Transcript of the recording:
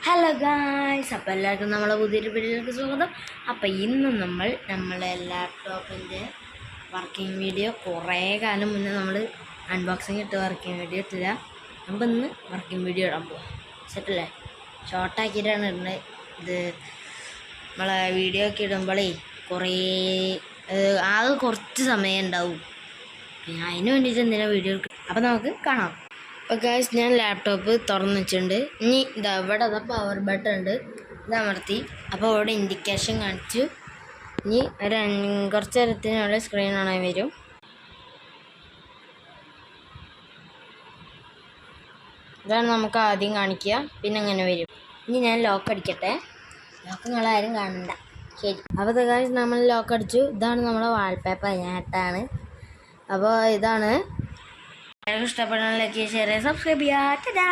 Hello guys, അപ്പോൾ എല്ലാവർക്കും നമ്മളെ പുതിയൊരു വീഡിയോയിലേക്ക് സ്വാഗതം. അപ്പോൾ ഇന്ന് നമ്മളെ ലാപ്ടോപ്പിൻ്റെ വർക്കിംഗ് വീഡിയോ കുറേ കാലം മുന്നേ നമ്മൾ അൺബോക്സിങ് ഇട്ട് വർക്കിംഗ് വീഡിയോ ഇട്ടില്ല. നമുക്ക് ഇന്ന് വർക്കിംഗ് വീഡിയോ ഇടാൻ പോകാം. സെറ്റല്ലേ? ഷോർട്ടാക്കിയിട്ടാണ് ഇടുന്നത്. ഇത് നമ്മളെ വീഡിയോ ഒക്കെ ഇടുമ്പോഴേ കുറച്ച് സമയം ഉണ്ടാവും. പിന്നെ അതിന് വേണ്ടിയിട്ട് എന്തിനാണ് വീഡിയോ എടുക്കുക. അപ്പോൾ നമുക്ക് കാണാം. അപ്പോൾ ഗായ്സ്, ഞാൻ ലാപ്ടോപ്പ് തുറന്ന് വെച്ചിട്ടുണ്ട്. ഇനി ഇവിടെ പവർ ബട്ടൺ ഉണ്ട്, ഇത് അമർത്തി. അപ്പോൾ ഇവിടെ ഇൻഡിക്കേഷൻ കാണിച്ചു. ഇനി കുറച്ച് നേരത്തിനുള്ള സ്ക്രീൻ കാണാൻ വരും. ഇതാണ് നമുക്ക് ആദ്യം കാണിക്കുക, പിന്നെ അങ്ങനെ വരും. ഇനി ഞാൻ ലോക്ക് അടിക്കട്ടെ. ലോക്ക് നിങ്ങളാരും കാണണ്ട. ശരി. അപ്പോൾ ഗായ്സ്, നമ്മൾ ലോക്ക് അടിച്ചു. ഇതാണ് നമ്മുടെ വാൾപേപ്പർ. ഞാട്ടാണ്. അപ്പോൾ ഇതാണ്. ഇഷ്ടപ്പെടാൻ ലൈക്ക്, ഷെയർ, സബ്സ്ക്രൈബ് ചെയ്യുക.